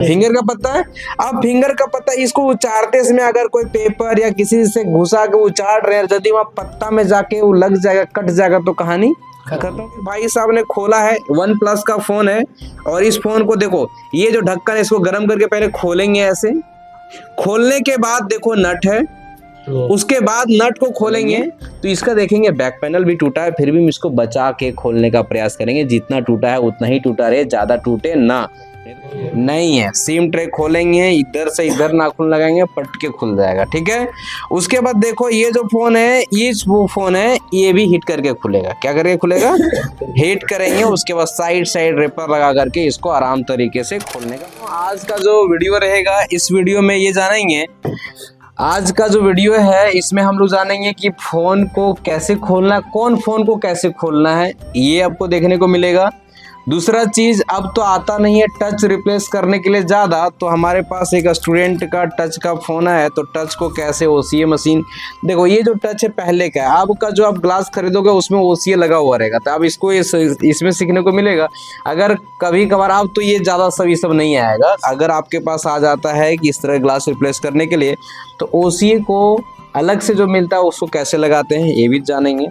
Finger का पत्ता है। अब फिंगर का पत्ता इसको उचारते समय अगर कोई पेपर या किसी से घुसा के उचार रहे हैं, यदि वहां पत्ता में जाके वो लग जाएगा, कट जाएगा, तो कहानी खत्म। भाई साहब ने खोला है, वन प्लस का फोन है, और इस फोन को देखो, ये जो ढक्कन है इसको गर्म करके पहले खोलेंगे। ऐसे खोलने के बाद देखो नट है, उसके बाद नट को खोलेंगे तो इसका देखेंगे बैक पैनल भी टूटा है, फिर भी हम इसको बचा के खोलने का प्रयास करेंगे। जितना टूटा है उतना ही टूटा रहे, ज्यादा टूटे ना। नहीं है, सिम ट्रे खोलेंगे, इधर से इधर नाखून लगाएंगे, पट के खुल जाएगा। ठीक है। उसके बाद देखो ये जो फोन है, ये वो फोन है, ये भी हिट करके खुलेगा। क्या करके खुलेगा? हिट करेंगे। उसके बाद साइड साइड रेपर लगा करके इसको आराम तरीके से खोलने का। तो आज का जो वीडियो रहेगा, इस वीडियो में ये जानेंगे, आज का जो वीडियो है इसमें हम लोग जानेंगे कि फोन को कैसे खोलना है, कौन फोन को कैसे खोलना है, ये आपको देखने को मिलेगा। दूसरा चीज, अब तो आता नहीं है टच रिप्लेस करने के लिए ज़्यादा, तो हमारे पास एक स्टूडेंट का टच का फ़ोन है, तो टच को कैसे OCA मशीन, देखो ये जो टच है पहले का है, अब का जो आप ग्लास खरीदोगे उसमें OCA लगा हुआ रहेगा, तो अब इसको इसमें सीखने को मिलेगा। अगर कभी कभार आप, तो ये ज़्यादा सब ये सब नहीं आएगा। अगर आपके पास आ जाता है कि इस तरह ग्लास रिप्लेस करने के लिए, तो OCA को अलग से जो मिलता है उसको कैसे लगाते हैं ये भी जानेंगे।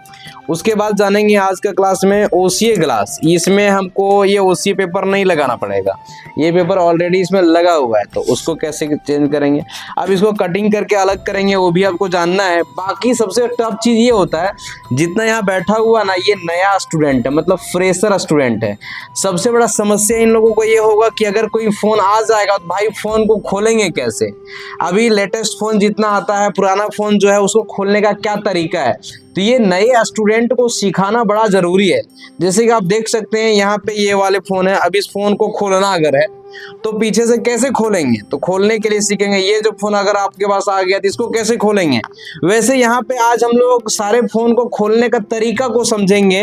उसके बाद जानेंगे आज का क्लास में OCA ग्लास, इसमें हमको ये OCA पेपर नहीं लगाना पड़ेगा, ये पेपर ऑलरेडी इसमें लगा हुआ है, तो उसको कैसे चेंज करेंगे। अब इसको कटिंग करके अलग करेंगे, वो भी आपको जानना है। बाकी सबसे टफ चीज़ ये होता है, जितना यहाँ बैठा हुआ ना, ये नया स्टूडेंट है, मतलब फ्रेशर स्टूडेंट है। सबसे बड़ा समस्या इन लोगों को ये होगा कि अगर कोई फ़ोन आ जाएगा तो भाई फ़ोन को खोलेंगे कैसे। अभी लेटेस्ट फ़ोन जितना आता है, पुराना फ़ोन जो है उसको खोलने का क्या तरीका है, तो ये नए स्टूडेंट को सिखाना बड़ा जरूरी है। जैसे कि आप देख सकते हैं यहाँ पे ये वाले फोन है, अब इस फोन को खोलना अगर है तो पीछे से कैसे खोलेंगे, तो खोलने के लिए सीखेंगे। ये जो फोन अगर आपके पास आ गया तो इसको कैसे खोलेंगे। वैसे यहाँ पे आज हम लोग सारे फोन को खोलने का तरीका को समझेंगे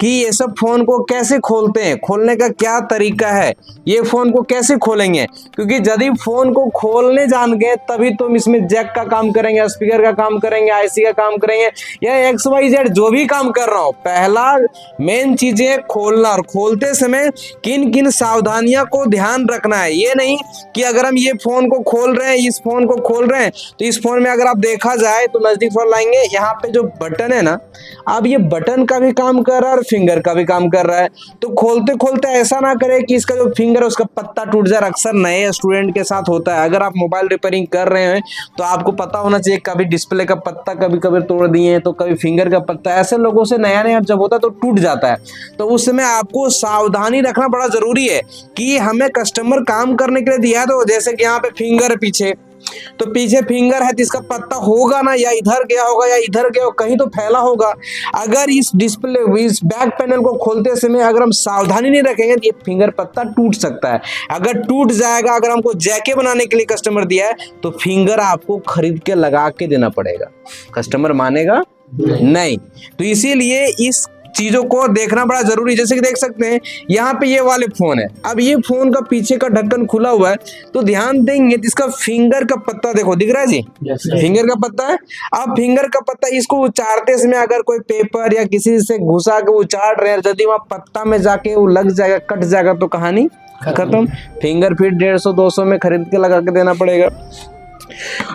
कि ये सब फोन को कैसे खोलते हैं, खोलने का क्या तरीका है, ये फोन को कैसे खोलेंगे। क्योंकि यदि फोन को खोलने जान गए तभी तो हम इसमें जैक का काम करेंगे, स्पीकर का काम करेंगे, IC का काम करेंगे, या XYZ जो भी काम कर रहा हो। पहला मेन चीज है खोलना, और खोलते समय किन किन सावधानियों को ध्यान रखना है। ये नहीं कि अगर हम ये फोन को खोल रहे हैं, इस फोन को खोल रहे हैं, तो इस फोन में अगर आप देखा जाए तो नजदीक फोन लाएंगे, यहाँ पे जो बटन है ना, अब ये बटन का भी काम कर रहा है और फिंगर का भी काम कर रहा है। तो खोलते खोलते ऐसा ना करे कि इसका जो फिंगर है उसका पत्ता टूट जाए। अक्सर नए स्टूडेंट के साथ होता है। अगर आप मोबाइल रिपेयरिंग कर रहे हैं तो आपको पता होना चाहिए, कभी डिस्प्ले का पत्ता कभी कभी तोड़ दिए, तो कभी फिंगर का पत्ता। ऐसे लोगों से नया नया जब होता है तो टूट जाता है, तो उस समय आपको सावधानी रखना बड़ा जरूरी है कि हमें कस्टमर काम करने के लिए दिया है। तो जैसे कि यहाँ पे फिंगर है पीछे, तो पीछे फिंगर है तो इसका पत्ता होगा ना, या इधर गया होगा या इधर गया होगा, कहीं तो फैला होगा। अगर इस डिस्प्ले, इस बैक पैनल को खोलते समय अगर हम सावधानी नहीं रखेंगे तो ये फिंगर पत्ता टूट सकता है। अगर टूट जाएगा, अगर हमको जैके बनाने के लिए कस्टमर दिया है, तो फिंगर आपको खरीद के लगा के देना पड़ेगा। कस्टमर मानेगा नहीं। तो इसीलिए इस चीजों को देखना बड़ा जरूरी। जैसे कि देख सकते हैं यहाँ पे ये वाले फोन है, अब ये फोन का पीछे का ढक्कन खुला हुआ है, तो ध्यान देंगे तो इसका फिंगर का पत्ता देखो, दिख रहा है जी? फिंगर का पत्ता है। अब फिंगर का पत्ता इसको उचारते समय अगर कोई पेपर या किसी से घुसा के उचार रहे हैं, यदि वहां पत्ता में जाके वो लग जाएगा, कट जाएगा, तो कहानी खत्म। फिंगर फिर 150-200 में खरीद के लगा के देना पड़ेगा।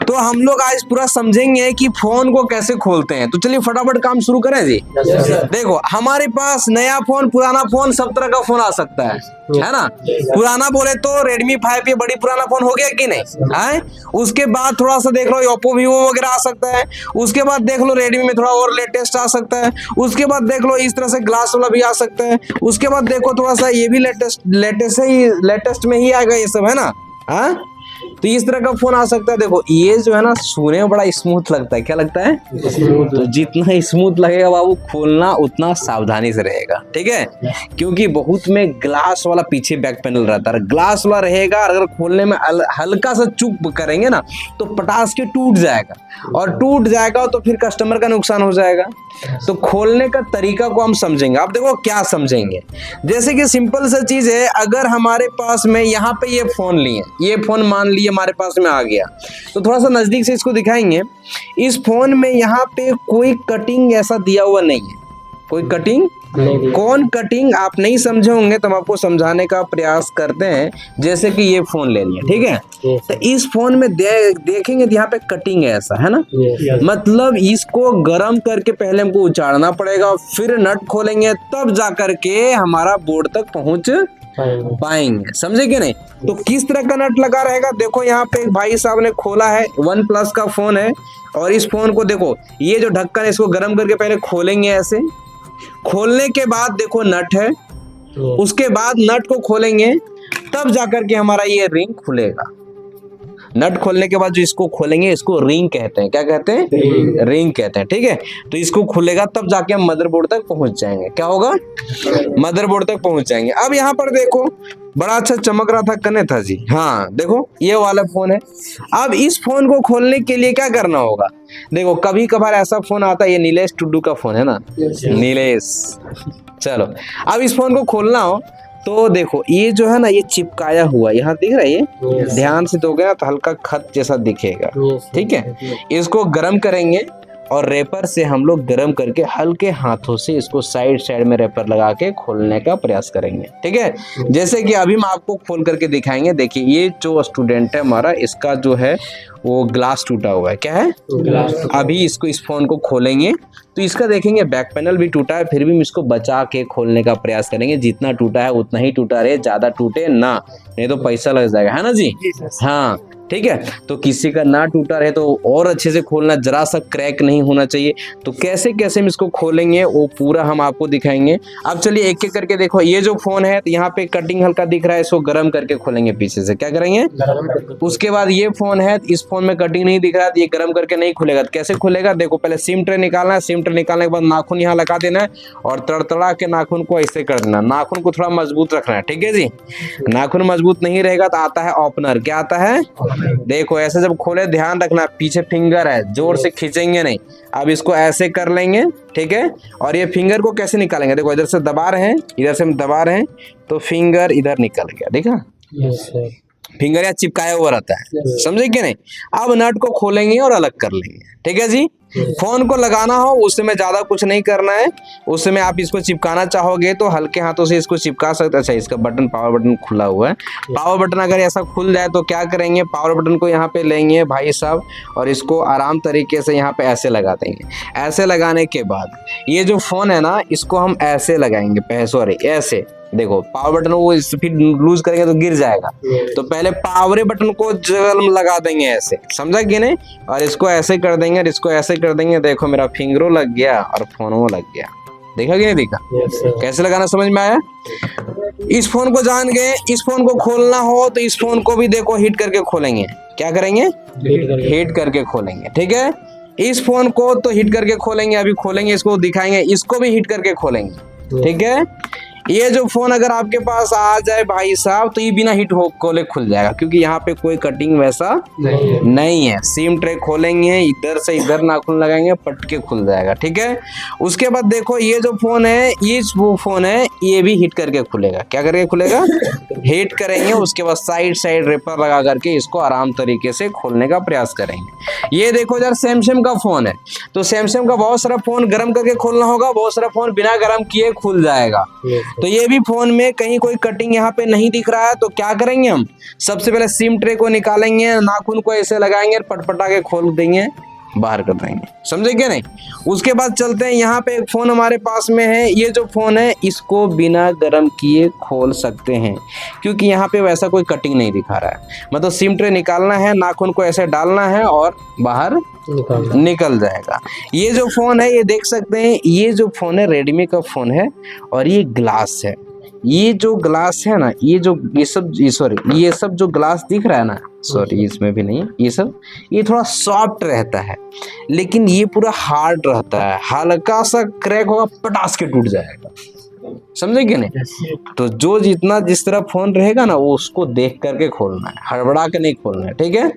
तो हम लोग आज पूरा समझेंगे कि फोन को कैसे खोलते हैं। तो चलिए फटाफट काम शुरू करें जी। देखो हमारे पास नया फोन, पुराना फोन, सब तरह का फोन आ सकता है ना। पुराना बोले तो Redmi 5 ये बड़ी पुराना फोन हो गया कि नहीं है। उसके बाद थोड़ा सा देख लो Oppo Vivo वगैरह आ सकता है। उसके बाद देख लो Redmi में थोड़ा और लेटेस्ट आ सकता है। उसके बाद देख लो इस तरह से ग्लास वाला भी आ सकता है। उसके बाद देखो थोड़ा सा ये भी लेटेस्ट में ही आएगा ये सब, है ना। हाँ, तो इस तरह का फोन आ सकता है। देखो ये जो है ना, सुनने में बड़ा स्मूथ लगता है। क्या लगता है? तो जितना स्मूथ लगेगा बाबू, खोलना उतना सावधानी से रहेगा। ठीक है, क्योंकि बहुत में ग्लास वाला पीछे बैक पैनल रहता है, ग्लास वाला रहेगा। अगर खोलने में हल्का सा चूक करेंगे ना, तो पटास के टूट जाएगा, और टूट जाएगा तो फिर कस्टमर का नुकसान हो जाएगा। तो खोलने का तरीका को हम समझेंगे। आप देखो क्या समझेंगे, जैसे कि सिंपल सा चीज है, अगर हमारे पास में यहाँ पे ये फोन लिए, ये फोन मान लिए हमारे पास में आ गया, तो थोड़ा सा नजदीक से इसको दिखाएंगे। इस फोन में यहाँ पे कोई कटिंग ऐसा दिया हुआ नहीं है, कोई कटिंग कौन कटिंग आप नहीं समझे होंगे तो हम आपको समझाने का प्रयास करते हैं। जैसे कि ये फोन ले लिया, ठीक है, तो इस फोन में देखेंगे तो यहाँ पे कटिंग है, ऐसा है ना, मतलब इसको गर्म करके पहले हमको उचाड़ना पड़ेगा, फिर नट खोलेंगे तब जा करके हमारा बोर्ड तक पहुंच पाएंगे, समझे कि नहीं। तो किस तरह का नट लगा रहेगा, देखो यहाँ पे एक भाई साहब ने खोला है, OnePlus का फोन है, और इस फोन को देखो, ये जो ढक्कन है इसको गर्म करके पहले खोलेंगे, ऐसे खोलने के बाद देखो नट है, उसके बाद नट को खोलेंगे तब जाकर के हमारा ये रिंग खुलेगा। नट खोलने के बाद जो इसको खोलेंगे इसको रिंग कहते हैं, क्या कहते हैं, रिंग कहते हैं, ठीक है। तो इसको खुलेगा तब जाके हम मदरबोर्ड तक पहुंच जाएंगे, क्या होगा, मदरबोर्ड तक पहुंच जाएंगे। अब यहाँ पर देखो बड़ा अच्छा चमक रहा था, कने था जी, हाँ देखो ये वाला फोन है। अब इस फोन को खोलने के लिए क्या करना होगा, देखो कभी कभार ऐसा फोन आता है, ये नीलेश टुड्डू का फोन है ना, नीलेश, चलो अब इस फोन को खोलना हो तो देखो ये जो है ना, ये चिपकाया हुआ यहाँ दिख रहा है, ये ध्यान से दोगे ना तो हल्का खत जैसा दिखेगा, ठीक है। इसको गर्म करेंगे और रेपर से हम लोग गर्म करके हल्के हाथों से इसको साइड साइड में रेपर लगा के खोलने का प्रयास करेंगे, ठीक है। जैसे कि अभी हम आपको खोल करके दिखाएंगे। देखिए ये जो स्टूडेंट है हमारा, इसका जो है वो ग्लास टूटा हुआ है, क्या है, ग्लास। अभी इसको, इस फोन को खोलेंगे तो इसका देखेंगे बैक पैनल भी टूटा है, फिर भी हम इसको बचा के खोलने का प्रयास करेंगे। जितना टूटा है उतना ही टूटा रहे, ज्यादा टूटे ना, नहीं तो पैसा लग जाएगा, है ना जी, हाँ ठीक है। तो किसी का ना टूटा रहे तो और अच्छे से खोलना, जरा सा क्रैक नहीं होना चाहिए। तो कैसे कैसे हम इसको खोलेंगे वो पूरा हम आपको दिखाएंगे। अब चलिए एक एक करके देखो, ये जो फोन है तो यहाँ पे कटिंग हल्का दिख रहा है, इसको गर्म करके खोलेंगे पीछे से, क्या करेंगे, उसके बाद ये फोन है, इस फोन में कटिंग नहीं दिख रहा है तो ये गर्म करके नहीं खुलेगा। तो कैसे खुलेगा, देखो पहले सिम ट्रे निकालना है, सिम ट्रे निकालने के बाद नाखून यहाँ लगा देना है और तड़तड़ा के नाखून को ऐसे कर देना, नाखून को थोड़ा मजबूत रखना है, ठीक है जी। नाखून मजबूत नहीं रहेगा तो आता है ओपनर, क्या आता है, देखो ऐसे जब खोले ध्यान रखना पीछे फिंगर है, जोर से खींचेंगे नहीं। अब इसको ऐसे कर लेंगे, ठीक है। और ये फिंगर को कैसे निकालेंगे, देखो इधर से दबा रहे हैं, इधर से हम दबा रहे हैं तो फिंगर इधर निकल गया, देखा, फिंगर या चिपकाया हुआ रहता है, समझे कि नहीं। अब नट को खोलेंगे और अलग कर लेंगे, ठीक है जी। फोन को लगाना हो उस समय ज्यादा कुछ नहीं करना है, उस समय आप इसको चिपकाना चाहोगे तो हल्के हाथों से इसको चिपका सकते हैं। अच्छा इसका बटन, पावर बटन खुला हुआ है, पावर बटन अगर ऐसा खुल जाए तो क्या करेंगे, पावर बटन को यहाँ पे लेंगे भाई साहब और इसको आराम तरीके से यहाँ पे ऐसे लगा देंगे। ऐसे लगाने के बाद ये जो फोन है ना इसको हम ऐसे लगाएंगे, सॉरी ऐसे, देखो पावर बटन वो फिर लूज करेंगे तो गिर जाएगा, तो पहले पावर बटन को जगह लगा देंगे ऐसे, समझा कि नहीं, और इसको ऐसे कर देंगे और इसको ऐसे कर देंगे। देखो मेरा फिंगरों लग गया और फोनों लग गया, देखा कि नहीं देखा, कैसे लगाना समझ में आया। इस फोन को जान गए। इस फोन को खोलना हो तो इस फोन को भी देखो हीट करके खोलेंगे, क्या करेंगे, हीट करके खोलेंगे, ठीक है। इस फोन को तो हीट करके खोलेंगे, अभी खोलेंगे इसको दिखाएंगे, इसको भी हीट करके खोलेंगे, ठीक है। ये जो फोन अगर आपके पास आ जाए भाई साहब तो ये बिना हीट खोले खुल जाएगा, क्योंकि यहाँ पे कोई कटिंग वैसा नहीं है। सिम ट्रे खोलेंगे, इधर से इधर नाखून लगाएंगे, पट के खुल जाएगा, ठीक है। उसके बाद देखो ये जो फोन है, ये वो फोन है, ये भी हीट करके खुलेगा, क्या करके खुलेगा, हीट करेंगे। उसके बाद साइड साइड रेपर लगा करके इसको आराम तरीके से खोलने का प्रयास करेंगे। ये देखो यार सैमसंग का फोन है, तो सैमसंग का बहुत सारा फोन गर्म करके खोलना होगा, बहुत सारा फोन बिना गर्म किए खुल जाएगा। तो ये भी फोन में कहीं कोई कटिंग यहाँ पे नहीं दिख रहा है तो क्या करेंगे, हम सबसे पहले सिम ट्रे को निकालेंगे, नाखून को ऐसे लगाएंगे, पटपटा के खोल देंगे, बाहर कर देंगे, समझे क्या नहीं। उसके बाद चलते हैं, यहाँ पे एक फोन हमारे पास में है। ये जो फोन है इसको बिना गर्म किए खोल सकते हैं, क्योंकि यहाँ पे वैसा कोई कटिंग नहीं दिखा रहा है। मतलब सिम ट्रे निकालना है, नाखून को ऐसे डालना है और बाहर निकल जाएगा। ये जो फोन है ये देख सकते हैं, ये जो फोन है रेडमी का फोन है और ये ग्लास है। ये जो ग्लास है ना, ये सब जो ग्लास दिख रहा है ना, सॉरी इसमें भी नहीं, ये थोड़ा सॉफ्ट रहता है, लेकिन ये पूरा हार्ड रहता है। हल्का सा क्रैक होगा पटास के टूट जाएगा, समझे कि नहीं। तो जो जितना जिस तरह फोन रहेगा ना वो उसको देख करके खोलना है, हड़बड़ा के नहीं खोलना है, ठीक है।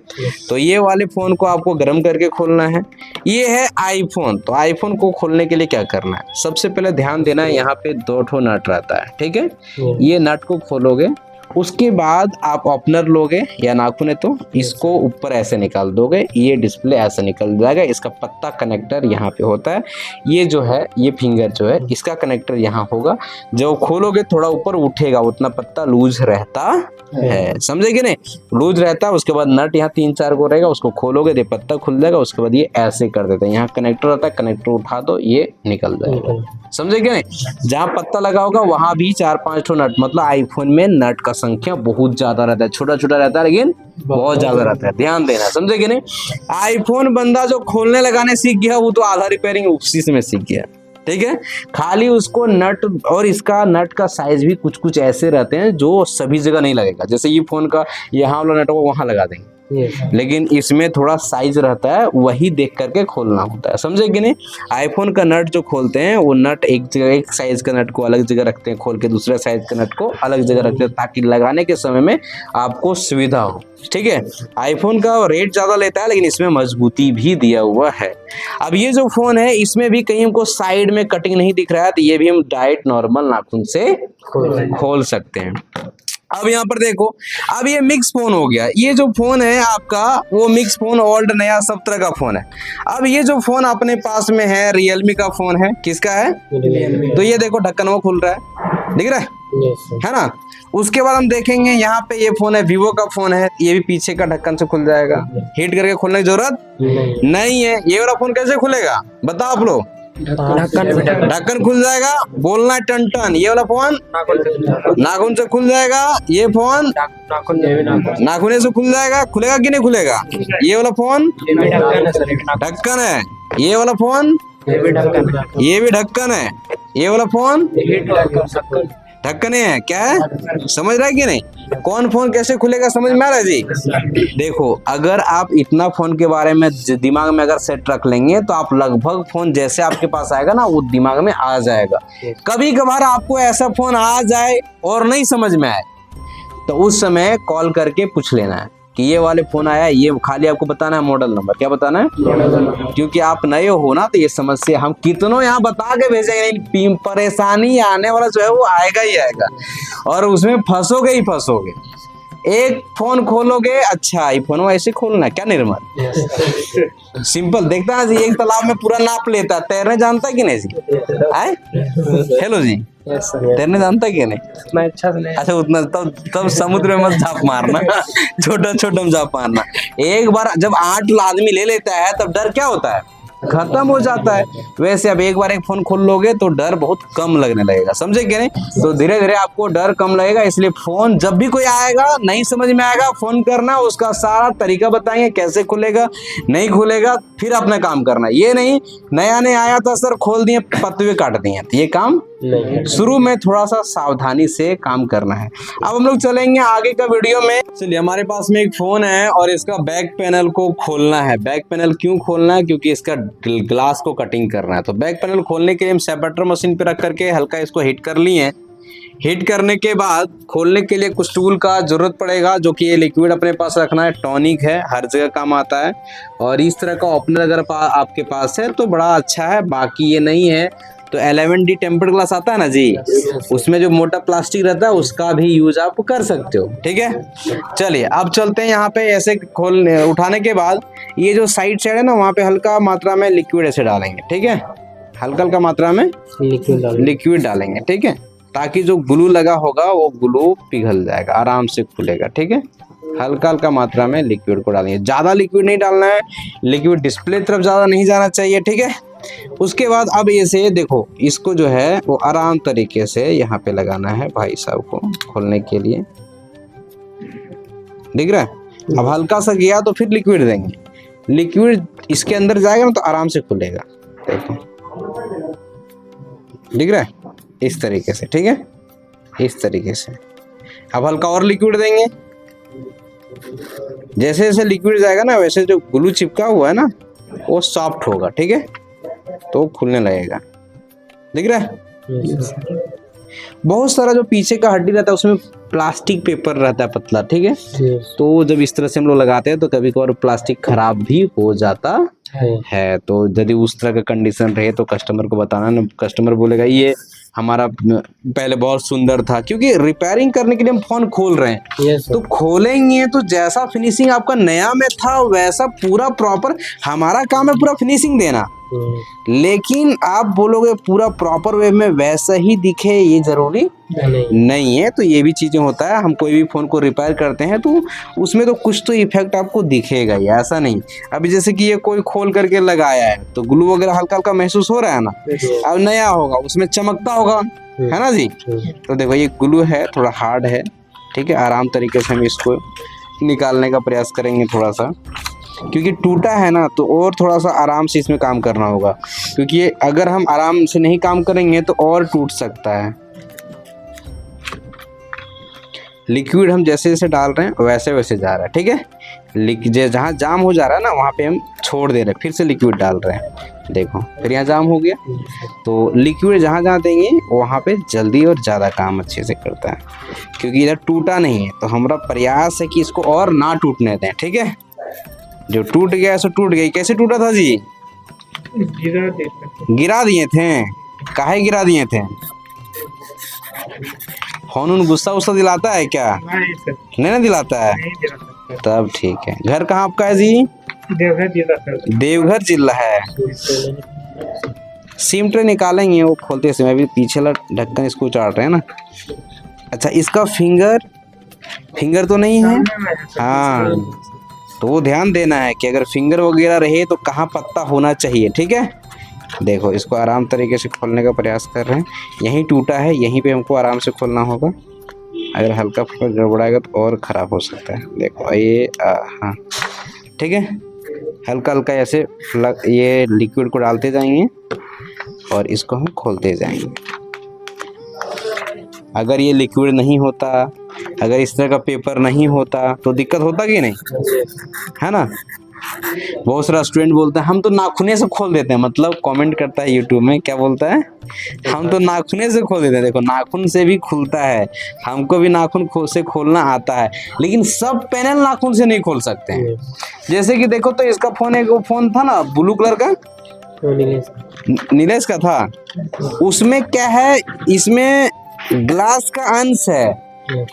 तो ये वाले फोन को आपको गर्म करके खोलना है। ये है आईफोन। तो आईफोन को खोलने के लिए क्या करना है, सबसे पहले ध्यान देना है, यहाँ पे 2 ठो नट रहता है, ठीक है। ये नट को खोलोगे उसके बाद आप ओपनर लोगे या नाखून है तो इसको ऊपर ऐसे निकाल दोगे, ये डिस्प्ले ऐसे निकल जाएगा। इसका पत्ता कनेक्टर यहाँ पे होता है, ये जो है ये फिंगर जो है इसका कनेक्टर यहाँ होगा। जब खोलोगे थोड़ा ऊपर उठेगा, उतना पत्ता लूज रहता है, समझे कि नहीं, लूज रहता है। उसके बाद नट यहाँ 3-4 को रहेगा, उसको खोलोगे तो पत्ता खुल जाएगा। उसके बाद ये ऐसे कर देते हैं, यहाँ कनेक्टर रहता है, कनेक्टर उठा दो ये निकल जाएगा, समझे कि नहीं। जहाँ पत्ता लगा होगा वहां भी 4-5 ठो नट, मतलब आईफोन में नट का संख्या बहुत ज्यादा रहता है, छोटा छोटा रहता है लेकिन बहुत ज्यादा रहता है, ध्यान देना, समझे कि नहीं। आईफोन बंदा जो खोलने लगाने सीख गया वो तो आधा रिपेयरिंग उसी से में सीख गया, ठीक है। खाली उसको नट, और इसका नट का साइज भी कुछ कुछ ऐसे रहते हैं जो सभी जगह नहीं लगेगा। जैसे ये फोन का यहाँ वाला नट को वहां लगा देंगे, लेकिन इसमें थोड़ा साइज रहता है, वही देख करके खोलना होता है, समझे कि नहीं। आईफोन का नट जो खोलते हैं वो नट एक जगह, एक साइज का नट को अलग जगह रखते हैं, खोल के दूसरे साइज का नट को अलग जगह रखते हैं, ताकि लगाने के समय में आपको सुविधा हो, ठीक है। आईफोन का रेट ज्यादा लेता है लेकिन इसमें मजबूती भी दिया हुआ है। अब ये जो फोन है इसमें भी कहीं हमको साइड में कटिंग नहीं दिख रहा है, तो ये भी हम डायरेक्ट नॉर्मल नाखून से खोल सकते हैं। अब यहाँ पर देखो, अब ये मिक्स फोन हो गया। ये जो फोन है आपका वो मिक्स फोन, ओल्ड नया सब तरह का फोन है। अब ये जो फोन अपने पास में है रियलमी का फोन है, किसका है, तो ये देखो ढक्कन वो खुल रहा है, दिख रहा है ना। उसके बाद हम देखेंगे यहाँ पे ये फोन है वीवो का फोन है, ये भी पीछे का ढक्कन से खुल जाएगा, हीट करके खोलने की जरूरत नहीं है। ये वाला फोन कैसे खुलेगा बताओ आप लोग, ढक्कन खुल जाएगा, बोलना है टन टन। ये वाला फोन नाखून से खुल जाएगा, ये फोन नाखून से खुल जाएगा, खुलेगा कि नहीं खुलेगा। ये वाला फोन ढक्कन है, ये वाला फोन ये भी ढक्कन है, ये वाला फोन ढक्कन है, क्या है समझ रहा है कि नहीं। कौन फोन कैसे खुलेगा समझ में आ रहा है जी। देखो अगर आप इतना फोन के बारे में दिमाग में अगर सेट रख लेंगे तो आप लगभग फोन जैसे आपके पास आएगा ना वो दिमाग में आ जाएगा। कभी कभार आपको ऐसा फोन आ जाए और नहीं समझ में आए तो उस समय कॉल करके पूछ लेना है कि ये वाले फोन आया है, ये खाली आपको बताना है मॉडल नंबर, क्या बताना है, क्योंकि आप नए हो ना तो ये समस्या हम कितनों यहाँ बता के भेजेंगे नहीं, परेशानी आने वाला जो है वो आएगा ही आएगा और उसमें फंसोगे ही फंसोगे। एक फोन खोलोगे, अच्छा आईफोन ऐसे खोलना क्या निर्मल, सिंपल देखता है जी, एक तालाब में पूरा नाप लेता है, तैरने जानता है कि नहीं जी, हेलो जी तैरने जानता है कि नहीं, अच्छा उतना तब समुद्र में मत झाप मारना, छोटा छोटा झाप मारना। एक बार जब 8 आदमी ले लेता है तब डर क्या होता है, खत्म हो जाता है। वैसे अब एक बार एक फोन खोल लोगे तो डर बहुत कम लगने लगेगा, समझे कि नहीं। तो धीरे धीरे आपको डर कम लगेगा, इसलिए फोन जब भी कोई आएगा नहीं समझ में आएगा फोन करना, उसका सारा तरीका बताएंगे कैसे खुलेगा नहीं खुलेगा, फिर अपना काम करना। ये नहीं नया नहीं आया था सर खोल दिए पतवे काट दिए, तो ये काम शुरू में थोड़ा सा सावधानी से काम करना है। अब हम लोग चलेंगे आगे का वीडियो में। चलिए हमारे पास में एक फोन है और इसका बैक पैनल को खोलना है। बैक पैनल क्यों खोलना है, क्योंकि इसका ग्लास को कटिंग करना है। तो बैक पैनल खोलने के लिए हम सेपरेटर मशीन पे रख करके हल्का इसको हीट कर लिए। हीट करने के बाद खोलने के लिए कुछ टूल का जरूरत पड़ेगा, जो कि ये लिक्विड अपने पास रखना है, टॉनिक है, हर जगह काम आता है। और इस तरह का ओपनर अगर आपके पास है तो बड़ा अच्छा है, बाकी ये नहीं है तो 11D टेम्पर्ड ग्लास आता है ना जी, उसमें जो मोटा प्लास्टिक रहता है उसका भी यूज आप कर सकते हो, ठीक है। चलिए अब चलते हैं यहाँ पे। ऐसे उठाने के बाद ये जो साइड है ना वहाँ पे हल्का मात्रा में लिक्विड ऐसे डालेंगे, ठीक है, हल्का हल्का मात्रा में लिक्विड डालेंगे, ठीक है, ताकि जो ग्लू लगा होगा वो ग्लू पिघल जाएगा, आराम से खुलेगा, ठीक है। हल्का हल्का मात्रा में लिक्विड को डालेंगे, ज्यादा लिक्विड नहीं डालना है, लिक्विड डिस्प्ले तरफ ज्यादा नहीं जाना चाहिए, ठीक है। उसके बाद अब ऐसे देखो इसको जो है वो आराम तरीके से यहाँ पे लगाना है भाई साहब को खोलने के लिए, दिख रहा है। अब हल्का सा गया तो फिर लिक्विड देंगे, लिक्विड इसके अंदर जाएगा ना तो आराम से खुलेगा, देखो दिख रहा है, इस तरीके से, ठीक है, इस तरीके से। अब हल्का और लिक्विड देंगे, जैसे जैसे लिक्विड जाएगा ना वैसे जो ग्लू चिपका हुआ है ना वो सॉफ्ट होगा, ठीक है, तो खुलने लगेगा, दिख रहा है। बहुत सारा जो पीछे का हड्डी रहता है उसमें प्लास्टिक पेपर रहता है पतला, ठीक है, तो जब इस तरह से हम लोग लगाते हैं तो कभी कभार प्लास्टिक खराब भी हो जाता है। तो यदि उस तरह का कंडीशन रहे तो कस्टमर को बताना ना, कस्टमर बोलेगा ये हमारा पहले बहुत सुंदर था, क्योंकि रिपेयरिंग करने के लिए हम फोन खोल रहे हैं। तो खोलेंगे तो जैसा फिनिशिंग आपका नया में था वैसा पूरा प्रॉपर, हमारा काम है पूरा फिनिशिंग देना। लेकिन आप बोलोगे पूरा प्रॉपर वे में वैसा ही दिखे, ये जरूरी नहीं है। तो ये भी चीजें होता है, हम कोई भी फोन को रिपेयर करते हैं तो उसमें तो कुछ तो इफेक्ट आपको दिखेगा ही, ऐसा नहीं। अभी जैसे कि ये कोई खोल करके लगाया है तो ग्लू वगैरह हल्का हल्का महसूस हो रहा है ना, अब नया होगा उसमें चमकता होगा, है ना जी। तो देखो ये ग्लू है, थोड़ा हार्ड है, ठीक है। आराम तरीके से हम इसको निकालने का प्रयास करेंगे थोड़ा सा, क्योंकि टूटा है ना, तो और थोड़ा सा आराम से इसमें काम करना होगा, क्योंकि ये अगर हम आराम से नहीं काम करेंगे तो और टूट सकता है। लिक्विड हम जैसे जैसे डाल रहे हैं वैसे वैसे जा रहा है, ठीक है। जहाँ जाम हो जा रहा है ना वहाँ पे हम छोड़ दे रहे हैं, फिर से लिक्विड डाल रहे हैं। देखो फिर यहाँ जाम हो गया, तो लिक्विड जहाँ जहाँ देंगे वहाँ पे जल्दी और ज़्यादा काम अच्छे से करता है, क्योंकि इधर टूटा नहीं है। तो हमारा प्रयास है कि इसको और ना टूटने दें, ठीक है। जो टूट गया सो टूट गई। कैसे टूटा था जी? गिरा दिए थे। काहे गिरा दिए थे? फोन गुस्सा उस्सा दिलाता है क्या? नहीं ना दिलाता है, तब ठीक है। घर कहाँ आपका है जी? देवघर जिला है। सिम ट्रे निकालेंगे वो खोलते समय, अभी पीछे वाला ढक्कन इसको चाट रहे हैं ना। अच्छा इसका फिंगर तो नहीं है, हाँ, तो वो ध्यान देना है कि अगर फिंगर वगैरह रहे तो कहाँ पत्ता होना चाहिए, ठीक है। देखो इसको आराम तरीके से खोलने का प्रयास कर रहे हैं। यहीं टूटा है, यहीं पे हमको आराम से खोलना होगा। अगर हल्का फुल्का गड़बड़ाएगा तो और ख़राब हो सकता है। देखो ये हाँ ठीक है, हल्का हल्का ऐसे ये लिक्विड को डालते जाएंगे और इसको हम खोलते जाएंगे। अगर ये लिक्विड नहीं होता, अगर इस तरह का पेपर नहीं होता तो दिक्कत होता कि नहीं, है ना। बहुत सारा स्टूडेंट बोलते हैं हम तो नाखूने से खोल देते हैं, मतलब कमेंट करता है यूट्यूब में, क्या बोलता है, हम तो नाखूने से खोल देते हैं। देखो नाखून से भी खुलता है, हमको भी नाखून से खोलना आता है, लेकिन सब पैनल नाखून से नहीं खोल सकते हैं। जैसे कि देखो तो इसका फोन, एक फोन था ना ब्लू कलर का, नीलेश का था, उसमें क्या है, इसमें ग्लास का अंश है,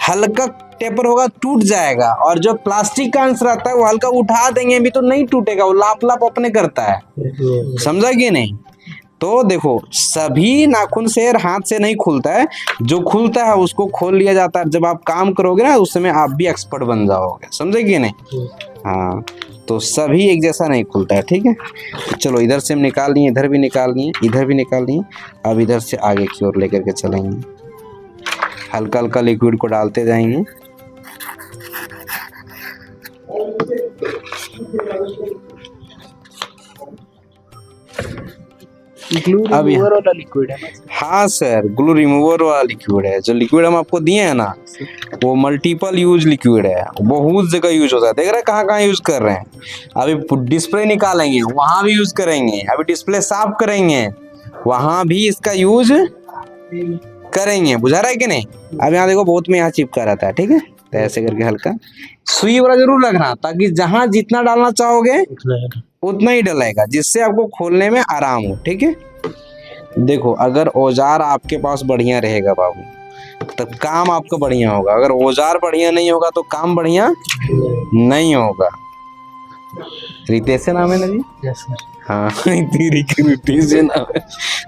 हल्का टेपर होगा टूट जाएगा, और जो प्लास्टिक का अंश रहता है वो हल्का उठा देंगे भी तो नहीं टूटेगा, वो लाप लाप अपने करता है, समझा कि नहीं। तो देखो सभी नाखून से हाथ से नहीं खुलता है, जो खुलता है उसको खोल लिया जाता है। जब आप काम करोगे ना उस समय आप भी एक्सपर्ट बन जाओगे, समझे कि नहीं। हाँ तो सभी एक जैसा नहीं खुलता है, ठीक है। चलो इधर से हम निकाल लिए, इधर भी निकाल लिए, इधर भी निकाल लिए। अब इधर से आगे की ओर लेकर के चलेंगे, हल्का हल्का लिक्विड को डालते जाएंगे। ग्लू रिमूवर वाला लिक्विड है ना? हाँ सर, ग्लू रिमूवर वाला लिक्विड है। जो लिक्विड हम आपको दिए हैं ना वो मल्टीपल यूज लिक्विड है, बहुत जगह यूज होता है। देख रहे हैं कहाँ कहाँ यूज कर रहे हैं। अभी डिस्प्ले निकालेंगे वहां भी यूज करेंगे, अभी डिस्प्ले साफ करेंगे वहां भी इसका यूज करेंगे, बुझा रहा है कि नहीं। अब यहाँ देखो बहुत में यहाँ चिपका रहता है, ठीक है। तो ऐसे करके हल्का सुई वाला जरूर रखना, ताकि जहां जितना डालना चाहोगे उतना ही डलेगा, जिससे आपको खोलने में आराम हो, ठीक है। देखो अगर औजार आपके पास बढ़िया रहेगा बाबू तब काम आपका बढ़िया होगा, अगर औजार बढ़िया नहीं होगा तो काम बढ़िया नहीं होगा। रितेश से नाम है ना जी? Yes sir. हाँ रितेश से नाम है।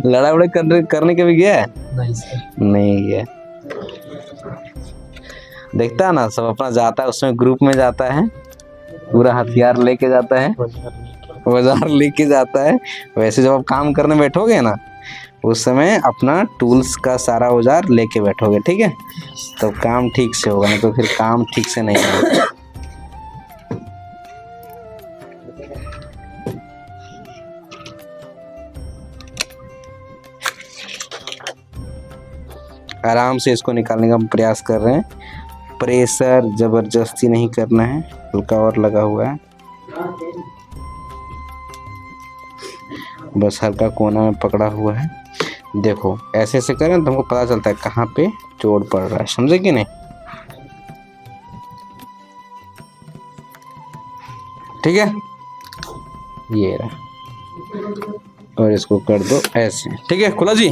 लड़ाई वड़ाई करने के भी गया है? नहीं सर, नहीं गया। देखता है ना सब अपना जाता है, उसमें ग्रुप में जाता है, पूरा हथियार लेके जाता है, औजार लेके जाता है। वैसे जब आप काम करने बैठोगे ना उस समय अपना टूल्स का सारा औजार लेके बैठोगे, ठीक है, तो काम ठीक से होगा, नहीं तो फिर काम ठीक से नहीं होगा। आराम से इसको निकालने का हम प्रयास कर रहे हैं, प्रेशर जबरदस्ती नहीं करना है, हल्का और लगा हुआ है, बस हल्का कोना में पकड़ा हुआ है। देखो ऐसे ऐसे करें तो हमको पता चलता है कहाँ पे चोट पड़ रहा है, समझे कि नहीं। ठीक है, ये रहा। और इसको कर दो ऐसे, ठीक है, खुला जी।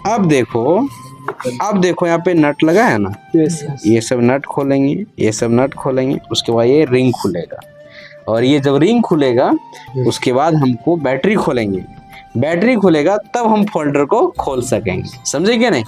अब देखो यहाँ पे नट लगा है ना, ये सब नट खोलेंगे, ये सब नट खोलेंगे, उसके बाद ये रिंग खुलेगा, और ये जब रिंग खुलेगा उसके बाद हमको बैटरी खोलेंगे, बैटरी खुलेगा तब हम फोल्डर को खोल सकेंगे, समझे क्या नहीं।